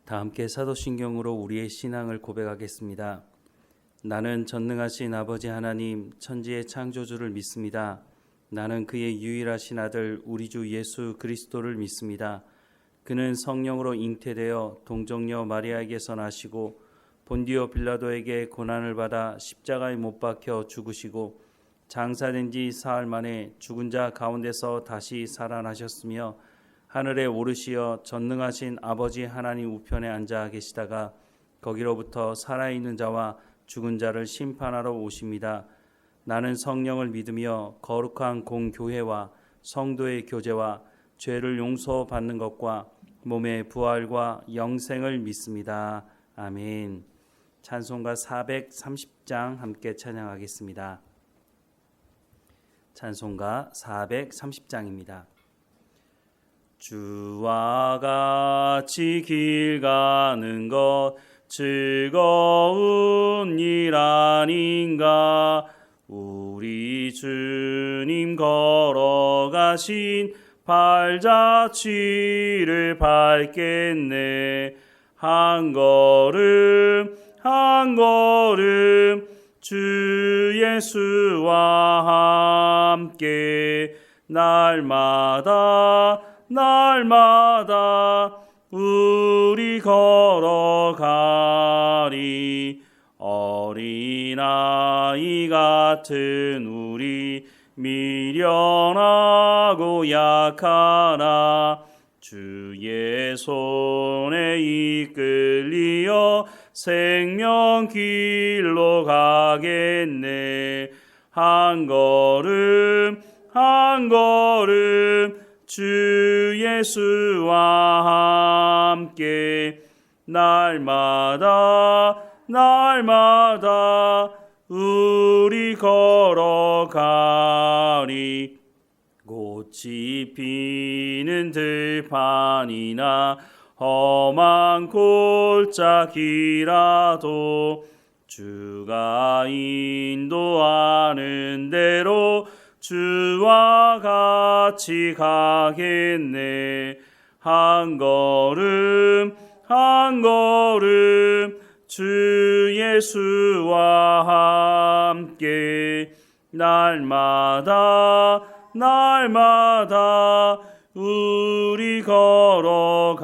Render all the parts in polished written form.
다 함께 사도신경으로 우리의 신앙을 고백하겠습니다. 나는 전능하신 아버지 하나님 천지의 창조주를 믿습니다. 나는 그의 유일하신 아들 우리 주 예수 그리스도를 믿습니다. 그는 성령으로 잉태되어 동정녀 마리아에게서 나시고 본디오 빌라도에게 고난을 받아 십자가에 못 박혀 죽으시고 장사된 지 사흘 만에 죽은 자 가운데서 다시 살아나셨으며 하늘에 오르시어 전능하신 아버지 하나님 우편에 앉아 계시다가 거기로부터 살아있는 자와 죽은 자를 심판하러 오십니다. 나는 성령을 믿으며 거룩한 공교회와 성도의 교제와 죄를 용서받는 것과 몸의 부활과 영생을 믿습니다. 아멘. 찬송가 430장 함께 찬양하겠습니다. 찬송가 430장입니다. 주와 같이 길 가는 것 즐거운 일 아닌가. 우리 주님 걸어가신 발자취를 밟겠네. 한 걸음 한 걸음 주 예수와 함께 날마다 우리 걸어가리. 어린아이 같은 우리 미련하고 약하나 주의 손에 이끌리어 생명길로 가겠네. 한 걸음 한 걸음 주 예수와 함께 날마다 우리 걸어가리. 꽃이 피는 들판이나 험한 골짜기라도 주가 인도하는 대로 주와 같이 가겠네. 한 걸음 한 걸음 주 예수와 함께 날마다 우리 걸어가리.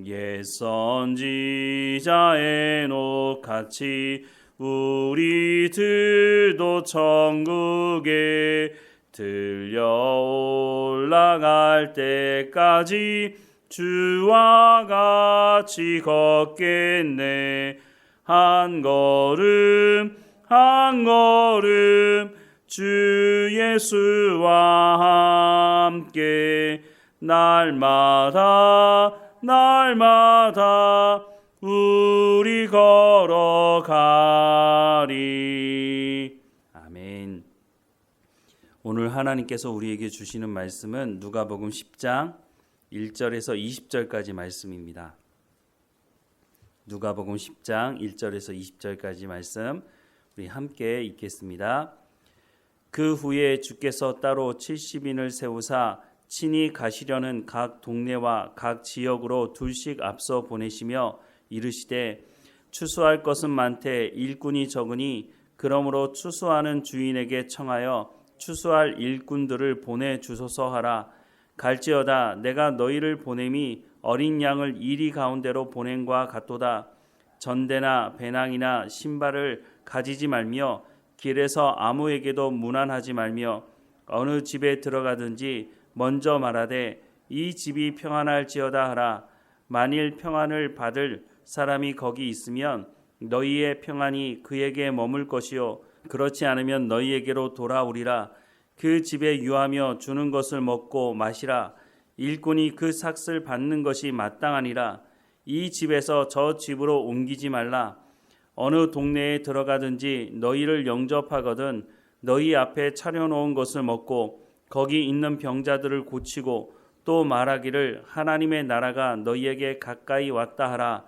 옛 선지자 에녹 같이 우리들도 천국에 들려 올라갈 때까지 주와 같이 걷겠네. 한 걸음 한 걸음 주 예수와 함께 날마다 우리 걸어가리. 아멘. 오늘 하나님께서 우리에게 주시는 말씀은 누가복음 10장 1절에서 20절까지 말씀입니다. 누가복음 10장 1절에서 20절까지 말씀 우리 함께 읽겠습니다. 그 후에 주께서 따로 70인을 세우사 친히 가시려는 각 동네와 각 지역으로 둘씩 앞서 보내시며 이르시되 추수할 것은 많되 일꾼이 적으니 그러므로 추수하는 주인에게 청하여 추수할 일꾼들을 보내주소서 하라. 갈지어다 내가 너희를 보냄이 어린 양을 이리 가운데로 보냄과 같도다. 전대나 배낭이나 신발을 가지지 말며 길에서 아무에게도 문안하지 말며 어느 집에 들어가든지 먼저 말하되 이 집이 평안할지어다 하라. 만일 평안을 받을 사람이 거기 있으면 너희의 평안이 그에게 머물 것이요 그렇지 않으면 너희에게로 돌아오리라. 그 집에 유하며 주는 것을 먹고 마시라. 일꾼이 그 삭을 받는 것이 마땅하니라. 이 집에서 저 집으로 옮기지 말라. 어느 동네에 들어가든지 너희를 영접하거든 너희 앞에 차려놓은 것을 먹고 거기 있는 병자들을 고치고 또 말하기를 하나님의 나라가 너희에게 가까이 왔다 하라.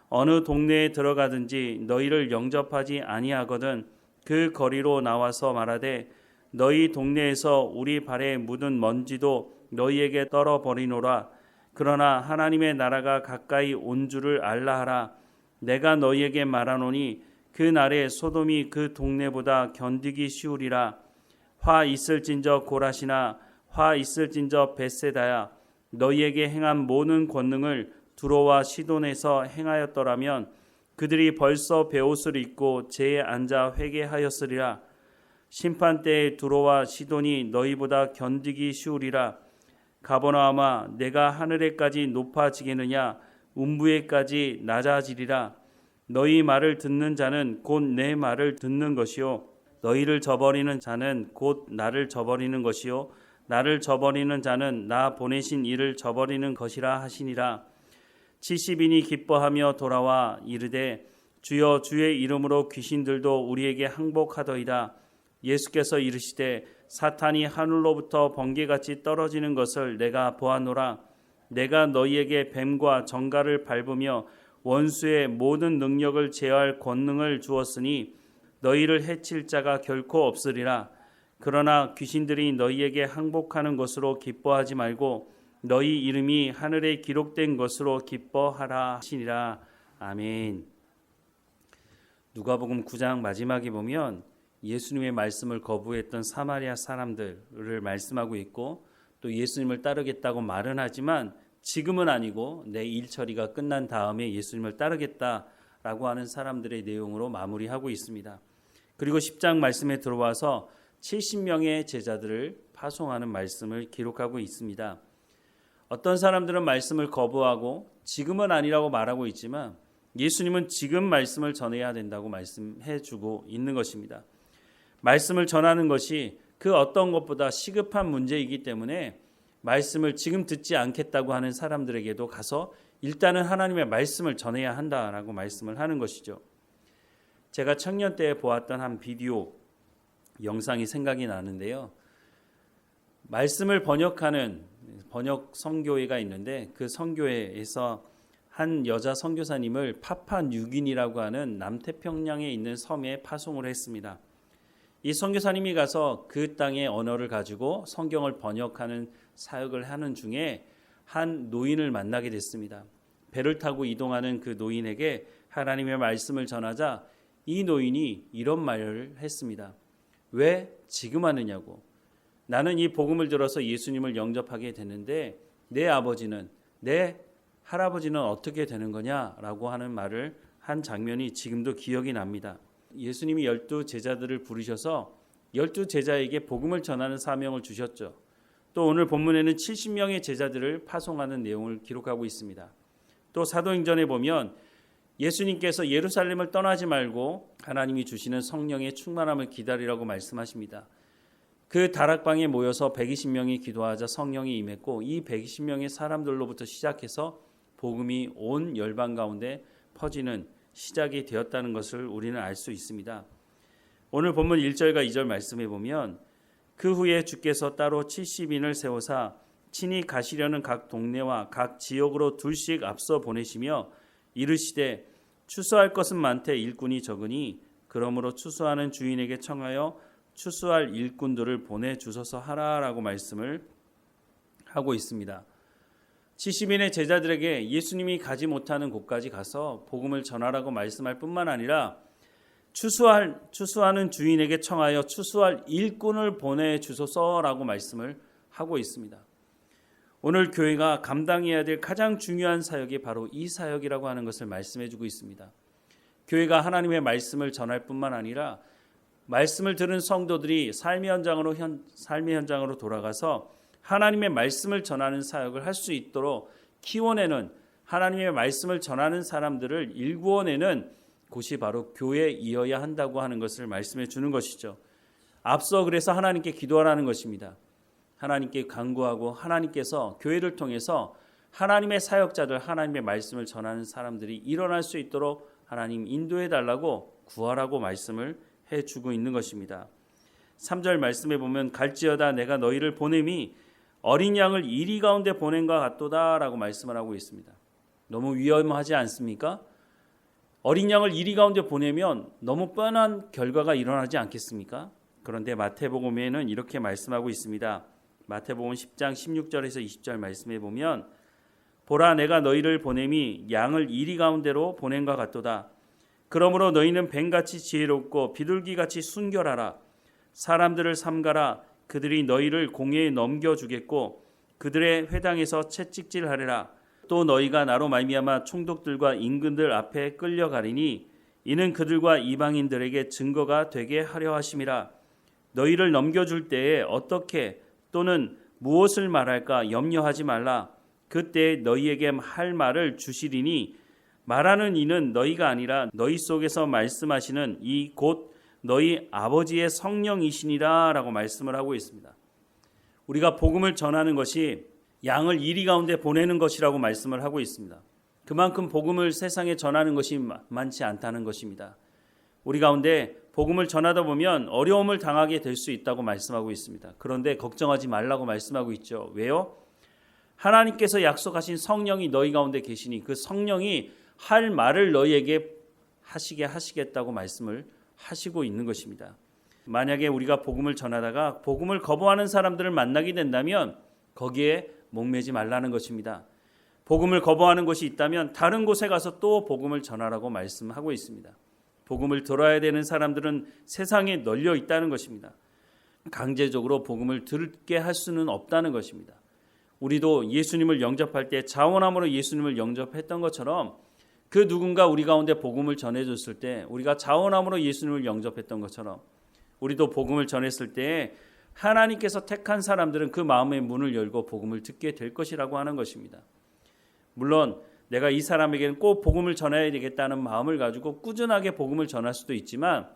어느 동네에 들어가든지 너희를 영접하지 아니하거든 그 거리로 나와서 말하되 너희 동네에서 우리 발에 묻은 먼지도 너희에게 떨어버리노라. 그러나 하나님의 나라가 가까이 온 줄을 알라 하라. 내가 너희에게 말하노니 그 날에 소돔이 그 동네보다 견디기 쉬우리라. 화 있을진저 고라시나 화 있을진저 벳세다야. 너희에게 행한 모든 권능을 두로와 시돈에서 행하였더라면 그들이 벌써 베옷을 입고 제에 앉아 회개하였으리라. 심판 때에 두로와 시돈이 너희보다 견디기 쉬우리라. 가버나움아 내가 하늘에까지 높아지겠느냐 운부에까지 낮아지리라. 너희 말을 듣는 자는 곧 내 말을 듣는 것이요 너희를 저버리는 자는 곧 나를 저버리는 것이요 나를 저버리는 자는 나 보내신 이를 저버리는 것이라 하시니라. 70인이 기뻐하며 돌아와 이르되 주여 주의 이름으로 귀신들도 우리에게 항복하더이다. 예수께서 이르시되 사탄이 하늘로부터 번개같이 떨어지는 것을 내가 보았노라. 내가 너희에게 뱀과 정갈을 밟으며 원수의 모든 능력을 제어할 권능을 주었으니 너희를 해칠 자가 결코 없으리라. 그러나 귀신들이 너희에게 항복하는 것으로 기뻐하지 말고 너희 이름이 하늘에 기록된 것으로 기뻐하라 하시니라. 아멘. 누가복음 9장 마지막에 보면 예수님의 말씀을 거부했던 사마리아 사람들을 말씀하고 있고 또 예수님을 따르겠다고 말은 하지만 지금은 아니고 내 일처리가 끝난 다음에 예수님을 따르겠다라고 하는 사람들의 내용으로 마무리하고 있습니다. 그리고 10장 말씀에 들어와서 70명의 제자들을 파송하는 말씀을 기록하고 있습니다. 어떤 사람들은 말씀을 거부하고 지금은 아니라고 말하고 있지만 예수님은 지금 말씀을 전해야 된다고 말씀해 주고 있는 것입니다. 말씀을 전하는 것이 그 어떤 것보다 시급한 문제이기 때문에 말씀을 지금 듣지 않겠다고 하는 사람들에게도 가서 일단은 하나님의 말씀을 전해야 한다라고 말씀을 하는 것이죠. 제가 청년 때 보았던 한 비디오 영상이 생각이 나는데요. 말씀을 번역하는 번역 선교회가 있는데 그 선교회에서 한 여자 선교사님을 파파뉴기니라고 하는 남태평양에 있는 섬에 파송을 했습니다. 이 선교사님이 가서 그 땅의 언어를 가지고 성경을 번역하는 사역을 하는 중에 한 노인을 만나게 됐습니다. 배를 타고 이동하는 그 노인에게 하나님의 말씀을 전하자 이 노인이 이런 말을 했습니다. 왜 지금 하느냐고. 나는 이 복음을 들어서 예수님을 영접하게 됐는데 내 아버지는 내 할아버지는 어떻게 되는 거냐라고 하는 말을 한 장면이 지금도 기억이 납니다. 예수님이 12제자들을 부르셔서 12제자에게 복음을 전하는 사명을 주셨죠. 또 오늘 본문에는 70명의 제자들을 파송하는 내용을 기록하고 있습니다. 또 사도행전에 보면 예수님께서 예루살렘을 떠나지 말고 하나님이 주시는 성령의 충만함을 기다리라고 말씀하십니다. 그 다락방에 모여서 120명이 기도하자 성령이 임했고 이 120명의 사람들로부터 시작해서 복음이 온 열방 가운데 퍼지는 시작이 되었다는 것을 우리는 알 수 있습니다. 오늘 본문 1절과 2절 말씀해 보면 그 후에 주께서 따로 70인을 세우사 친히 가시려는 각 동네와 각 지역으로 둘씩 앞서 보내시며 이르시되 추수할 것은 많되 일꾼이 적으니 그러므로 추수하는 주인에게 청하여 추수할 일꾼들을 보내주소서 하라라고 말씀을 하고 있습니다. 70인의 제자들에게 예수님이 가지 못하는 곳까지 가서 복음을 전하라고 말씀할 뿐만 아니라 추수하는 주인에게 청하여 추수할 일꾼을 보내주소서라고 말씀을 하고 있습니다. 오늘 교회가 감당해야 될 가장 중요한 사역이 바로 이 사역이라고 하는 것을 말씀해 주고 있습니다. 교회가 하나님의 말씀을 전할 뿐만 아니라 말씀을 들은 성도들이 삶의 현장으로 돌아가서 하나님의 말씀을 전하는 사역을 할 수 있도록 키워내는 하나님의 말씀을 전하는 사람들을 일구어내는 곳이 바로 교회이어야 한다고 하는 것을 말씀해 주는 것이죠. 앞서 그래서 하나님께 기도하라는 것입니다. 하나님께 간구하고 하나님께서 교회를 통해서 하나님의 사역자들, 하나님의 말씀을 전하는 사람들이 일어날 수 있도록 하나님 인도해 달라고 구하라고 말씀을 해주고 있는 것입니다. 3절 말씀에 보면 갈지어다 내가 너희를 보냄이 어린 양을 이리 가운데 보낸 것 같도다 라고 말씀을 하고 있습니다. 너무 위험하지 않습니까? 어린 양을 이리 가운데 보내면 너무 뻔한 결과가 일어나지 않겠습니까? 그런데 마태복음에는 이렇게 말씀하고 있습니다. 마태복음 10장 16절에서 20절 말씀에 보면 보라, 내가 너희를 보냄이 양을 이리 가운데로 보냄과 같도다. 그러므로 너희는 뱀같이 지혜롭고 비둘기같이 순결하라. 사람들을 삼가라. 그들이 너희를 공회에 넘겨주겠고 그들의 회당에서 채찍질하리라. 또 너희가 나로 말미암아 총독들과 임금들 앞에 끌려가리니 이는 그들과 이방인들에게 증거가 되게 하려 하심이라. 너희를 넘겨줄 때에 어떻게 또는 무엇을 말할까 염려하지 말라. 그때 너희에게 할 말을 주시리니 말하는 이는 너희가 아니라 너희 속에서 말씀하시는 이 곧 너희 아버지의 성령이시니라 라고 말씀을 하고 있습니다. 우리가 복음을 전하는 것이 양을 이리 가운데 보내는 것이라고 말씀을 하고 있습니다. 그만큼 복음을 세상에 전하는 것이 많지 않다는 것입니다. 우리 가운데 복음을 전하다 보면 어려움을 당하게 될 수 있다고 말씀하고 있습니다. 그런데 걱정하지 말라고 말씀하고 있죠. 왜요? 하나님께서 약속하신 성령이 너희 가운데 계시니 그 성령이 할 말을 너희에게 하시겠다고 말씀을 하시고 있는 것입니다. 만약에 우리가 복음을 전하다가 복음을 거부하는 사람들을 만나게 된다면 거기에 목매지 말라는 것입니다. 복음을 거부하는 곳이 있다면 다른 곳에 가서 또 복음을 전하라고 말씀하고 있습니다. 복음을 들어야 되는 사람들은 세상에 널려 있다는 것입니다. 강제적으로 복음을 듣게 할 수는 없다는 것입니다. 우리도 예수님을 영접할 때 자원함으로 예수님을 영접했던 것처럼 그 누군가 우리 가운데 복음을 전해줬을 때 우리가 자원함으로 예수님을 영접했던 것처럼 우리도 복음을 전했을 때 하나님께서 택한 사람들은 그 마음의 문을 열고 복음을 듣게 될 것이라고 하는 것입니다. 물론 내가 이 사람에게는 꼭 복음을 전해야 되겠다는 마음을 가지고 꾸준하게 복음을 전할 수도 있지만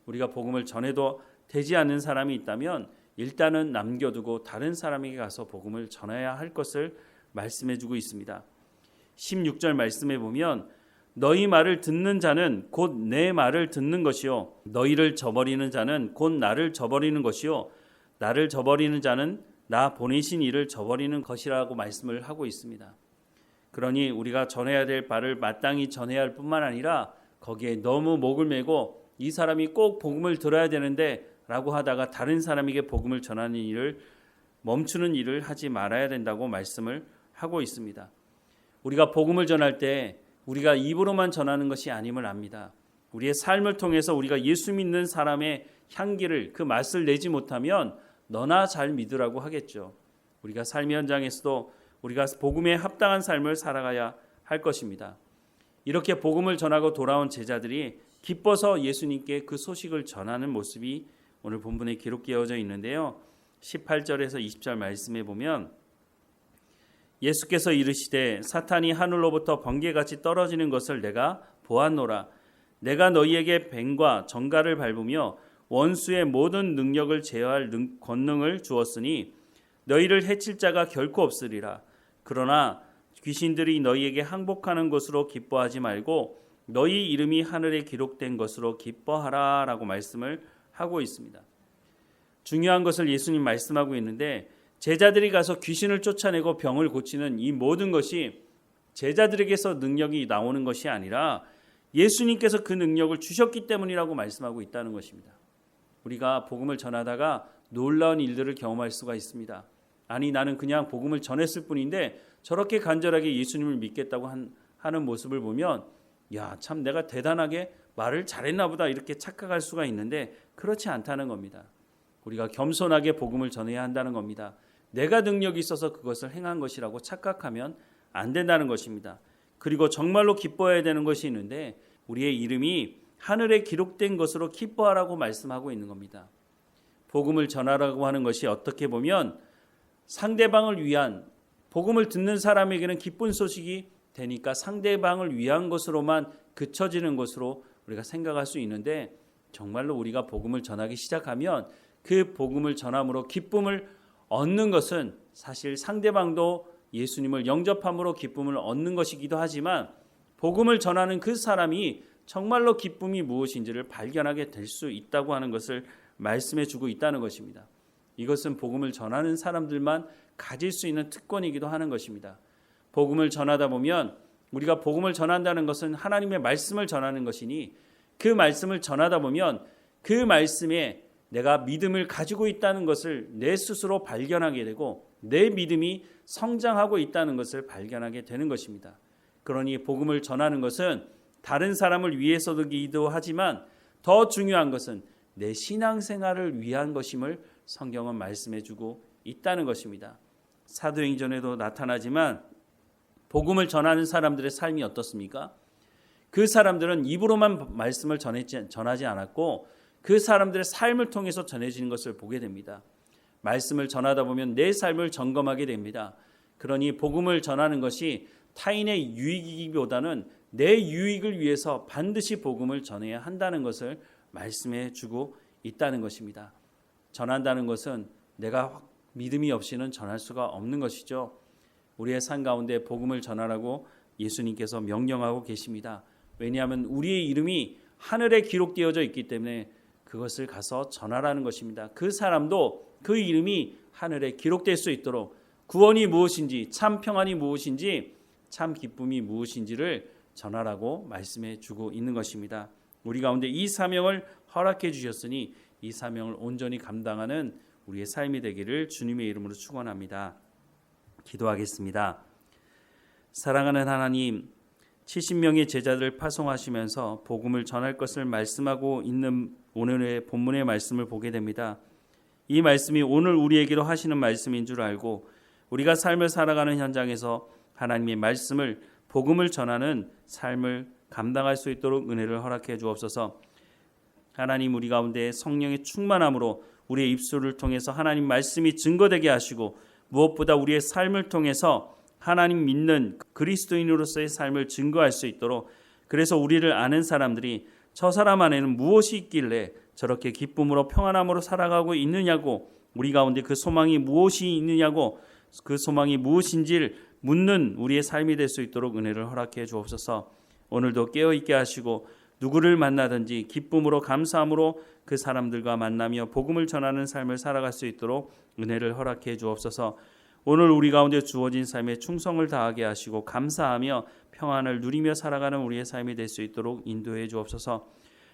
우리가 복음을 전해도 되지 않는 사람이 있다면 일단은 남겨두고 다른 사람에게 가서 복음을 전해야 할 것을 말씀해 주고 있습니다. 16절 말씀에 보면 너희 말을 듣는 자는 곧 내 말을 듣는 것이요 너희를 저버리는 자는 곧 나를 저버리는 것이요 나를 저버리는 자는 나 보내신 이를 저버리는 것이라고 말씀을 하고 있습니다. 그러니 우리가 전해야 될 바를 마땅히 전해야 할 뿐만 아니라 거기에 너무 목을 메고 이 사람이 꼭 복음을 들어야 되는데 라고 하다가 다른 사람에게 복음을 전하는 일을 멈추는 일을 하지 말아야 된다고 말씀을 하고 있습니다. 우리가 복음을 전할 때 우리가 입으로만 전하는 것이 아님을 압니다. 우리의 삶을 통해서 우리가 예수 믿는 사람의 향기를 그 맛을 내지 못하면 너나 잘 믿으라고 하겠죠. 우리가 삶의 현장에서도 우리가 복음에 합당한 삶을 살아가야 할 것입니다. 이렇게 복음을 전하고 돌아온 제자들이 기뻐서 예수님께 그 소식을 전하는 모습이 오늘 본문에 기록되어져 있는데요. 18절에서 20절 말씀에 보면 예수께서 이르시되 사탄이 하늘로부터 번개같이 떨어지는 것을 내가 보았노라. 내가 너희에게 뱀과 정갈을 밟으며 원수의 모든 능력을 제어할 권능을 주었으니 너희를 해칠 자가 결코 없으리라. 그러나 귀신들이 너희에게 항복하는 것으로 기뻐하지 말고 너희 이름이 하늘에 기록된 것으로 기뻐하라 라고 말씀을 하고 있습니다. 중요한 것을 예수님 말씀하고 있는데 제자들이 가서 귀신을 쫓아내고 병을 고치는 이 모든 것이 제자들에게서 능력이 나오는 것이 아니라 예수님께서 그 능력을 주셨기 때문이라고 말씀하고 있다는 것입니다. 우리가 복음을 전하다가 놀라운 일들을 경험할 수가 있습니다. 아니 나는 그냥 복음을 전했을 뿐인데 저렇게 간절하게 예수님을 믿겠다고 하는 모습을 보면 야, 참 내가 대단하게 말을 잘했나 보다 이렇게 착각할 수가 있는데 그렇지 않다는 겁니다. 우리가 겸손하게 복음을 전해야 한다는 겁니다. 내가 능력이 있어서 그것을 행한 것이라고 착각하면 안 된다는 것입니다. 그리고 정말로 기뻐해야 되는 것이 있는데 우리의 이름이 하늘에 기록된 것으로 기뻐하라고 말씀하고 있는 겁니다. 복음을 전하라고 하는 것이 어떻게 보면 상대방을 위한 복음을 듣는 사람에게는 기쁜 소식이 되니까 상대방을 위한 것으로만 그쳐지는 것으로 우리가 생각할 수 있는데 정말로 우리가 복음을 전하기 시작하면 그 복음을 전함으로 기쁨을 얻는 것은 사실 상대방도 예수님을 영접함으로 기쁨을 얻는 것이기도 하지만 복음을 전하는 그 사람이 정말로 기쁨이 무엇인지를 발견하게 될 수 있다고 하는 것을 말씀해 주고 있다는 것입니다. 이것은 복음을 전하는 사람들만 가질 수 있는 특권이기도 하는 것입니다. 복음을 전하다 보면 우리가 복음을 전한다는 것은 하나님의 말씀을 전하는 것이니 그 말씀을 전하다 보면 그 말씀에 내가 믿음을 가지고 있다는 것을 내 스스로 발견하게 되고 내 믿음이 성장하고 있다는 것을 발견하게 되는 것입니다. 그러니 복음을 전하는 것은 다른 사람을 위해서도 기도하지만 더 중요한 것은 내 신앙생활을 위한 것임을 성경은 말씀해 주고 있다는 것입니다. 사도행전에도 나타나지만 복음을 전하는 사람들의 삶이 어떻습니까? 그 사람들은 입으로만 말씀을 전하지 않았고 그 사람들의 삶을 통해서 전해지는 것을 보게 됩니다. 말씀을 전하다 보면 내 삶을 점검하게 됩니다. 그러니 복음을 전하는 것이 타인의 유익이기보다는 내 유익을 위해서 반드시 복음을 전해야 한다는 것을 말씀해 주고 있다는 것입니다. 전한다는 것은 내가 믿음이 없이는 전할 수가 없는 것이죠. 우리의 삶 가운데 복음을 전하라고 예수님께서 명령하고 계십니다. 왜냐하면 우리의 이름이 하늘에 기록되어져 있기 때문에 그것을 가서 전하라는 것입니다. 그 사람도 그 이름이 하늘에 기록될 수 있도록 구원이 무엇인지, 참 평안이 무엇인지, 참 기쁨이 무엇인지를 전하라고 말씀해 주고 있는 것입니다. 우리 가운데 이 사명을 허락해 주셨으니 이 사명을 온전히 감당하는 우리의 삶이 되기를 주님의 이름으로 축원합니다. 기도하겠습니다. 사랑하는 하나님, 70명의 제자들을 파송하시면서 복음을 전할 것을 말씀하고 있는 오늘의 본문의 말씀을 보게 됩니다. 이 말씀이 오늘 우리에게도 하시는 말씀인 줄 알고 우리가 삶을 살아가는 현장에서 하나님의 말씀을 복음을 전하는 삶을 감당할 수 있도록 은혜를 허락해 주옵소서. 하나님, 우리 가운데 성령의 충만함으로 우리의 입술을 통해서 하나님 말씀이 증거되게 하시고 무엇보다 우리의 삶을 통해서 하나님 믿는 그리스도인으로서의 삶을 증거할 수 있도록, 그래서 우리를 아는 사람들이 저 사람 안에는 무엇이 있길래 저렇게 기쁨으로 평안함으로 살아가고 있느냐고, 우리 가운데 그 소망이 무엇이 있느냐고, 그 소망이 무엇인지를 묻는 우리의 삶이 될 수 있도록 은혜를 허락해 주옵소서. 오늘도 깨어있게 하시고 누구를 만나든지 기쁨으로 감사함으로 그 사람들과 만나며 복음을 전하는 삶을 살아갈 수 있도록 은혜를 허락해 주옵소서. 오늘 우리 가운데 주어진 삶에 충성을 다하게 하시고 감사하며 평안을 누리며 살아가는 우리의 삶이 될 수 있도록 인도해 주옵소서.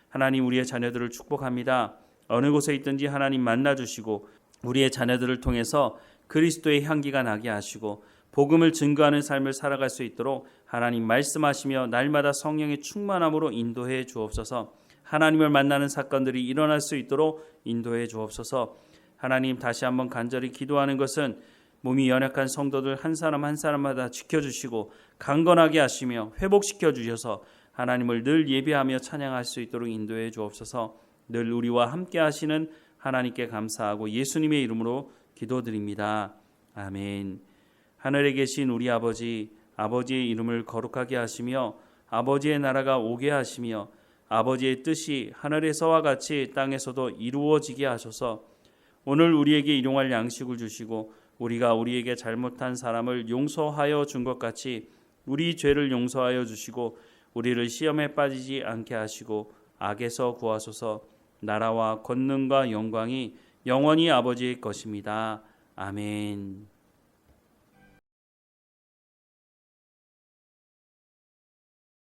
하나님, 우리의 자녀들을 축복합니다. 어느 곳에 있든지 하나님 만나주시고 우리의 자녀들을 통해서 그리스도의 향기가 나게 하시고 복음을 증거하는 삶을 살아갈 수 있도록 하나님 말씀하시며 날마다 성령의 충만함으로 인도해 주옵소서. 하나님을 만나는 사건들이 일어날 수 있도록 인도해 주옵소서. 하나님, 다시 한번 간절히 기도하는 것은 몸이 연약한 성도들 한 사람 한 사람마다 지켜주시고 강건하게 하시며 회복시켜 주셔서 하나님을 늘 예배하며 찬양할 수 있도록 인도해 주옵소서. 늘 우리와 함께 하시는 하나님께 감사하고 예수님의 이름으로 기도드립니다. 아멘. 하늘에 계신 우리 아버지, 아버지의 이름을 거룩하게 하시며 아버지의 나라가 오게 하시며 아버지의 뜻이 하늘에서와 같이 땅에서도 이루어지게 하소서. 오늘 우리에게 일용할 양식을 주시고 우리가 우리에게 잘못한 사람을 용서하여 준 것 같이 우리 죄를 용서하여 주시고 우리를 시험에 빠지지 않게 하시고 악에서 구하소서. 나라와 권능과 영광이 영원히 아버지의 것입니다. 아멘.